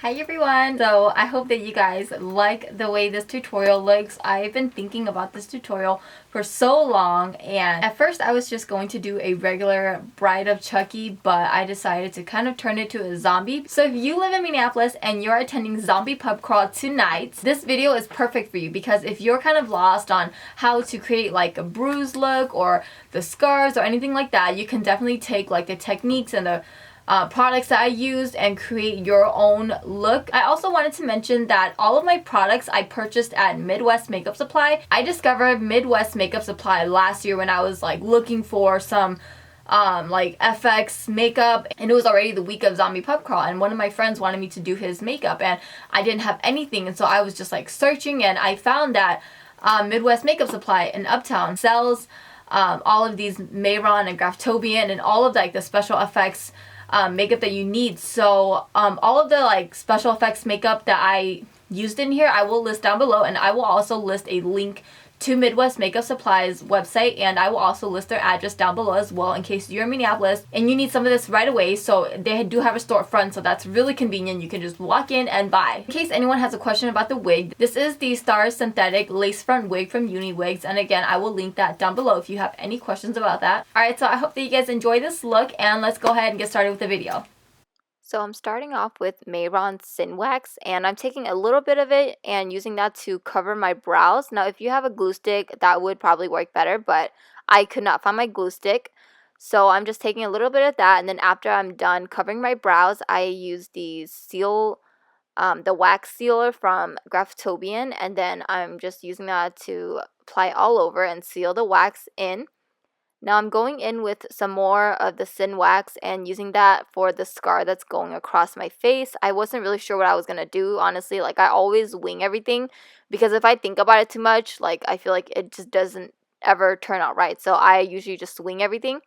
Hi everyone! So I hope that you guys like the way this tutorial looks. I've been thinking about this tutorial for so long, and at first I was just going to do a regular Bride of Chucky, but I decided to kind of turn it to a zombie. So if you live in Minneapolis and you're attending Zombie Pub Crawl tonight, this video is perfect for you because if you're kind of lost on how to create like a bruise look or the scars or anything like that, you can definitely take like the techniques and the products that I used and create your own look. I also wanted to mention that all of my products I purchased at Midwest Makeup Supply. I discovered Midwest Makeup Supply last year when I was like looking for some like FX makeup, and it was already the week of Zombie Pub Crawl, and one of my friends wanted me to do his makeup and I didn't have anything, and so I was just like searching, and I found that Midwest Makeup Supply in Uptown sells all of these Mehron and Graftobian and all of like the special effects makeup that you need. So all of the like special effects makeup that I used in here I will list down below, and I will also list a link to Midwest Makeup Supply's website, and I will also list their address down below as well in case you're in Minneapolis and you need some of this right away. So they do have a storefront, so that's really convenient. You can just walk in and buy. In case anyone has a question about the wig, this is the Star Synthetic Lace Front Wig from UniWigs, and again I will link that down below if you have any questions about that. Alright, so I hope that you guys enjoy this look, and let's go ahead and get started with the video. So I'm starting off with Mehron SynWax, and I'm taking a little bit of it and using that to cover my brows. Now if you have a glue stick, that would probably work better, but I could not find my glue stick. So I'm just taking a little bit of that, and then after I'm done covering my brows, I use the wax sealer from Graftobian, and then I'm just using that to apply all over and seal the wax in. Now I'm going in with some more of the SynWax and using that for the scar that's going across my face. I wasn't really sure what I was going to do, honestly. Like, I always wing everything because if I think about it too much, like, I feel like it just doesn't ever turn out right. So I usually just wing everything.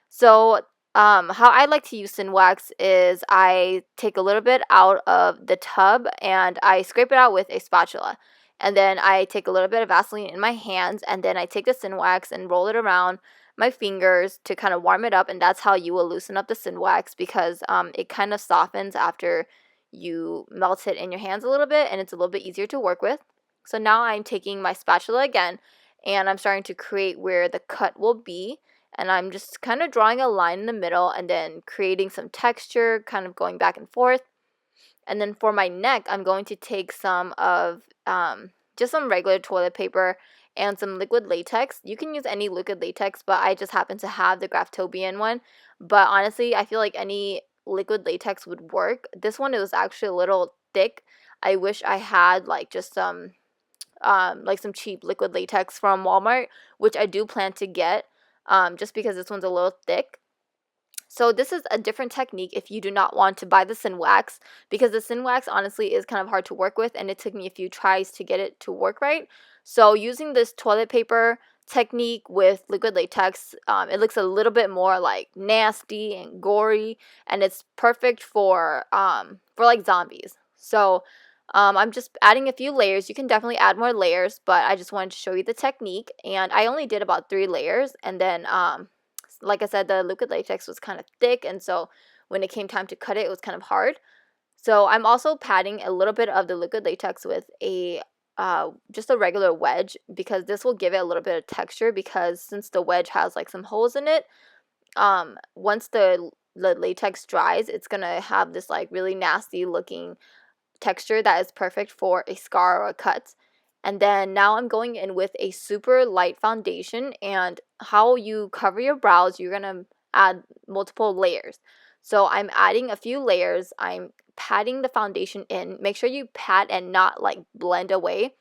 So how I like to use SynWax is I take a little bit out of the tub and I scrape it out with a spatula. And then I take a little bit of Vaseline in my hands, and then I take the SynWax and roll it around my fingers to kind of warm it up, and that's how you will loosen up the SynWax because it kind of softens after you melt it in your hands a little bit, and it's a little bit easier to work with. So now I'm taking my spatula again, and I'm starting to create where the cut will be, and I'm just kind of drawing a line in the middle and then creating some texture, kind of going back and forth. And then for my neck, I'm going to take some of just some regular toilet paper and some liquid latex. You can use any liquid latex, but I just happen to have the Graftobian one. But honestly, I feel like any liquid latex would work. This one, it was actually a little thick. I wish I had like just some cheap liquid latex from Walmart, which I do plan to get just because this one's a little thick. So this is a different technique if you do not want to buy the SynWax, because the SynWax honestly is kind of hard to work with, and it took me a few tries to get it to work right. So using this toilet paper technique with liquid latex, it looks a little bit more like nasty and gory, and it's perfect for like zombies. So I'm just adding a few layers. You can definitely add more layers, but I just wanted to show you the technique, and I only did about 3 layers, and then like I said, the liquid latex was kind of thick, and so when it came time to cut it, it was kind of hard. So I'm also patting a little bit of the liquid latex with a just a regular wedge, because this will give it a little bit of texture, because since the wedge has like some holes in it, once the latex dries, it's gonna have this like really nasty looking texture that is perfect for a scar or a cut. And then now I'm going in with a super light foundation, and how you cover your brows, you're going to add multiple layers. So I'm adding a few layers. I'm patting the foundation in. Make sure you pat and not like blend away,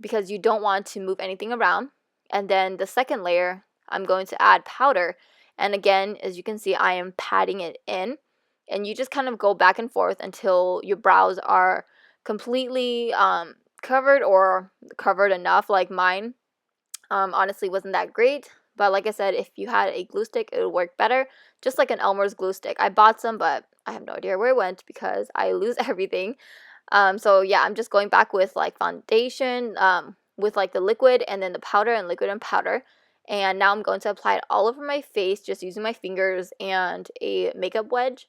because you don't want to move anything around. And then the second layer, I'm going to add powder. And again, as you can see, I am patting it in. And you just kind of go back and forth until your brows are completely covered, or covered enough. Like mine honestly wasn't that great, but like I said, if you had a glue stick, it would work better, just like an Elmer's glue stick. I bought some, but I have no idea where it went because I lose everything. So yeah, I'm just going back with like foundation with like the liquid and then the powder, and liquid and powder. And now I'm going to apply it all over my face, just using my fingers and a makeup wedge.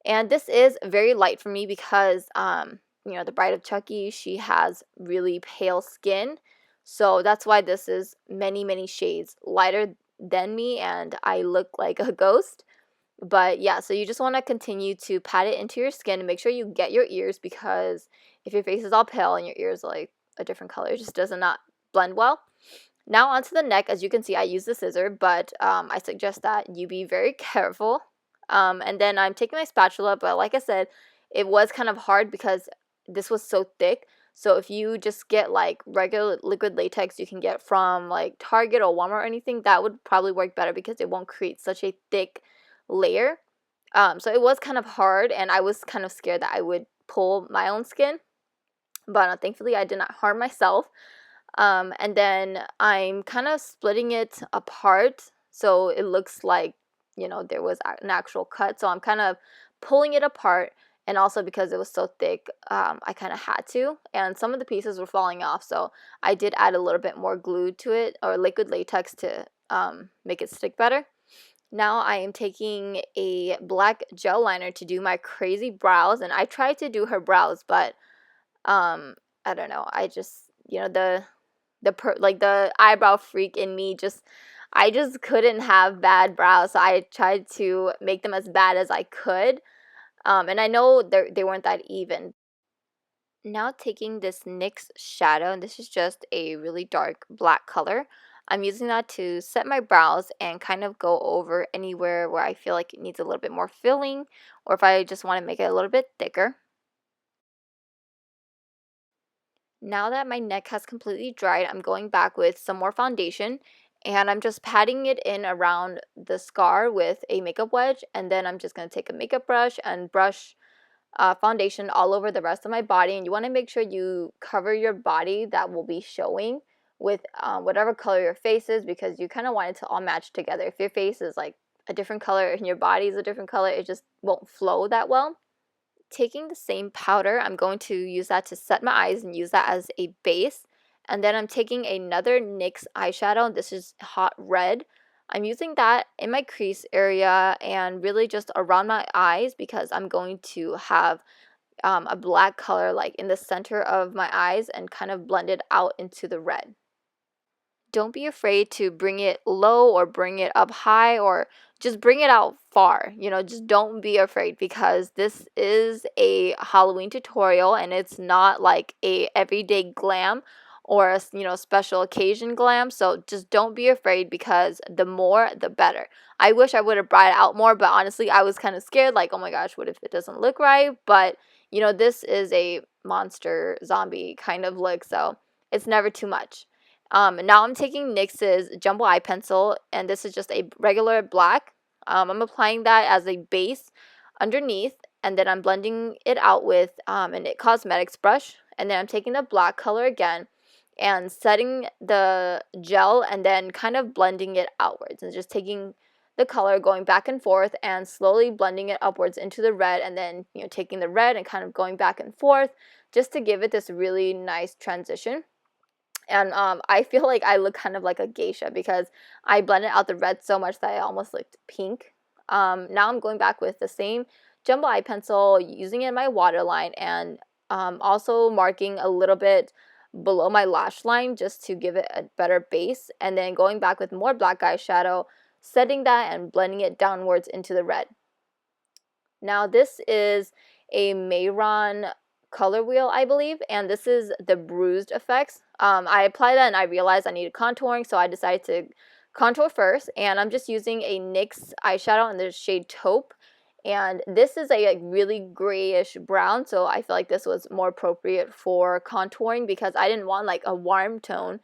And this is very light for me because, you know, the Bride of Chucky, she has really pale skin. So that's why this is many, many shades lighter than me, and I look like a ghost. But yeah, so you just want to continue to pat it into your skin and make sure you get your ears, because if your face is all pale and your ears are like a different color, it just does not blend well. Now onto the neck. As you can see, I use the scissor, but I suggest that you be very careful. And then I'm taking my spatula, but like I said, it was kind of hard because this was so thick. So if you just get like regular liquid latex you can get from like Target or Walmart or anything, that would probably work better because it won't create such a thick layer. So it was kind of hard, and I was kind of scared that I would pull my own skin, but thankfully I did not harm myself. And then I'm kind of splitting it apart so it looks like, you know, there was an actual cut. So I'm kind of pulling it apart, and also because it was so thick, I kind of had to, and some of the pieces were falling off, so I did add a little bit more glue to it, or liquid latex, to make it stick better. Now I am taking a black gel liner to do my crazy brows, and I tried to do her brows, but I don't know, I just, you know, like the eyebrow freak in me, I just couldn't have bad brows, so I tried to make them as bad as I could. And I know they weren't that even. Now taking this NYX shadow, and this is just a really dark black color. I'm using that to set my brows and kind of go over anywhere where I feel like it needs a little bit more filling, or if I just want to make it a little bit thicker. Now that my neck has completely dried, I'm going back with some more foundation, and I'm just patting it in around the scar with a makeup wedge, and then I'm just going to take a makeup brush and brush foundation all over the rest of my body. And you want to make sure you cover your body that will be showing with whatever color your face is, because you kind of want it to all match together. If your face is like a different color and your body is a different color, it just won't flow that well. Taking the same powder, I'm going to use that to set my eyes and use that as a base. And then I'm taking another NYX eyeshadow. This is hot red. I'm using that in my crease area and really just around my eyes, because I'm going to have a black color like in the center of my eyes and kind of blend it out into the red. Don't be afraid to bring it low or bring it up high, or just bring it out far. You know, just don't be afraid, because this is a Halloween tutorial and it's not like a everyday glam or a, you know, special occasion glam. So just don't be afraid, because the more the better. I wish I would have brought it out more, but honestly I was kind of scared, like, oh my gosh, what if it doesn't look right? But you know, this is a monster zombie kind of look, so it's never too much. Now I'm taking NYX's Jumbo Eye Pencil, and this is just a regular black. I'm applying that as a base underneath, and then I'm blending it out with an It Cosmetics brush, and then I'm taking the black color again and setting the gel and then kind of blending it outwards, and just taking the color, going back and forth and slowly blending it upwards into the red, and then, you know, taking the red and kind of going back and forth just to give it this really nice transition. And I feel like I look kind of like a geisha because I blended out the red so much that I almost looked pink. Now I'm going back with the same Jumbo Eye Pencil, using it in my waterline, and also marking a little bit below my lash line just to give it a better base. And then going back with more black eyeshadow, setting that and blending it downwards into the red. Now this is a Mehron color wheel, I believe, and this is the Bruised effects. I applied that and I realized I needed contouring, so I decided to contour first, and I'm just using a NYX eyeshadow in the shade Taupe, and this is a like really grayish brown, so I feel like this was more appropriate for contouring because I didn't want like a warm tone.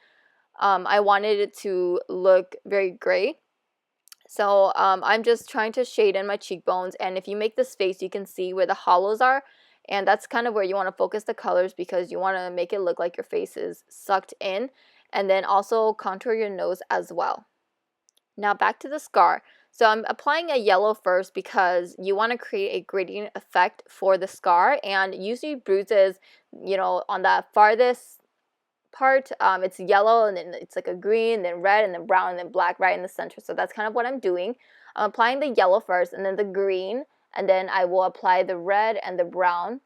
I wanted it to look very gray. So I'm just trying to shade in my cheekbones, and if you make this face, you can see where the hollows are, and that's kind of where you want to focus the colors because you want to make it look like your face is sucked in, and then also contour your nose as well. Now back to the scar. So I'm applying a yellow first because you want to create a gradient effect for the scar, and usually Bruises, you know, on the farthest part, it's yellow, and then it's like a green, then red, and then brown, and then black right in the center. So that's kind of what I'm doing. I'm applying the yellow first, and then the green, and then I will apply the red and the brown.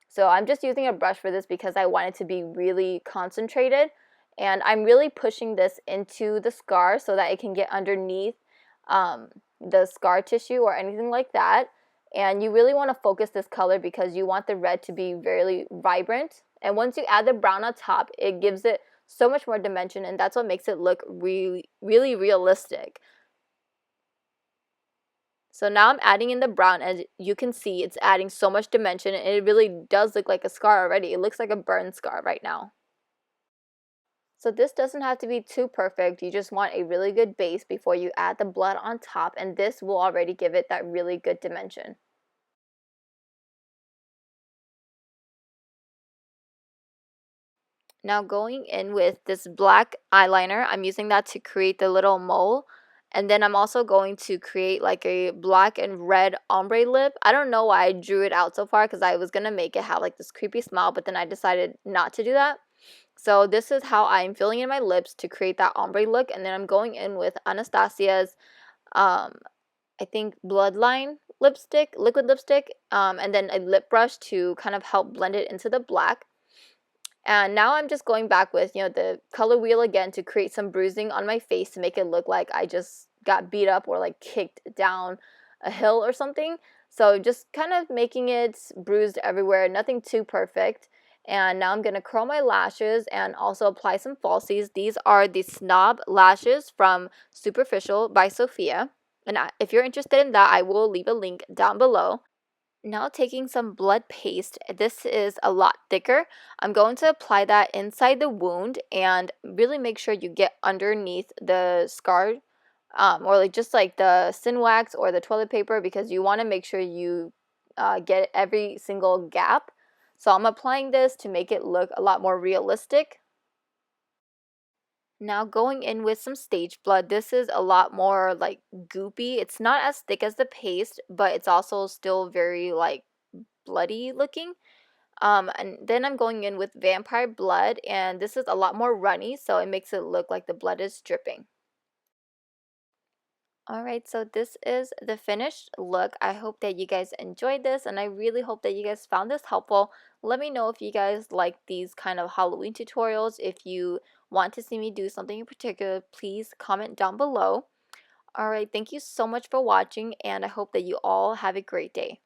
So I'm just using a brush for this because I want it to be really concentrated, and I'm really pushing this into the scar so that it can get underneath the scar tissue or anything like that. And you really want to focus this color because you want the red to be very vibrant. And once you add the brown on top, it gives it so much more dimension, and that's what makes it look really, really realistic. So now I'm adding in the brown, and you can see it's adding so much dimension, and it really does look like a scar already. It looks like a burn scar right now. So this doesn't have to be too perfect. You just want a really good base before you add the blood on top, and this will already give it that really good dimension. Now going in with this black eyeliner, I'm using that to create the little mole. And then I'm also going to create like a black and red ombre lip. I don't know why I drew it out so far because I was going to make it have like this creepy smile, but then I decided not to do that. So this is how I'm filling in my lips to create that ombre look. And then I'm going in with Anastasia's, I think, Bloodline lipstick, liquid lipstick, and then a lip brush to kind of help blend it into the black. And now I'm just going back with, the color wheel again to create some bruising on my face to make it look like I just got beat up or like kicked down a hill or something. So just kind of making it bruised everywhere, nothing too perfect. And now I'm going to curl my lashes and also apply some falsies. These are the Snob lashes from Superficial by Sophia. And if you're interested in that, I will leave a link down below. Now taking some blood paste, this is a lot thicker. I'm going to apply that inside the wound and really make sure you get underneath the scar, or like just like the SynWax or the toilet paper, because you want to make sure you get every single gap. So I'm applying this to make it look a lot more realistic. Now going in with some stage blood, this is a lot more like goopy. It's not as thick as the paste, but it's also still very like bloody looking. And then I'm going in with vampire blood, and this is a lot more runny, so it makes it look like the blood is dripping. Alright, so this is the finished look. I hope that you guys enjoyed this, and I really hope that you guys found this helpful. Let me know if you guys like these kind of Halloween tutorials. If you want to see me do something in particular, please comment down below. Alright, thank you so much for watching, and I hope that you all have a great day.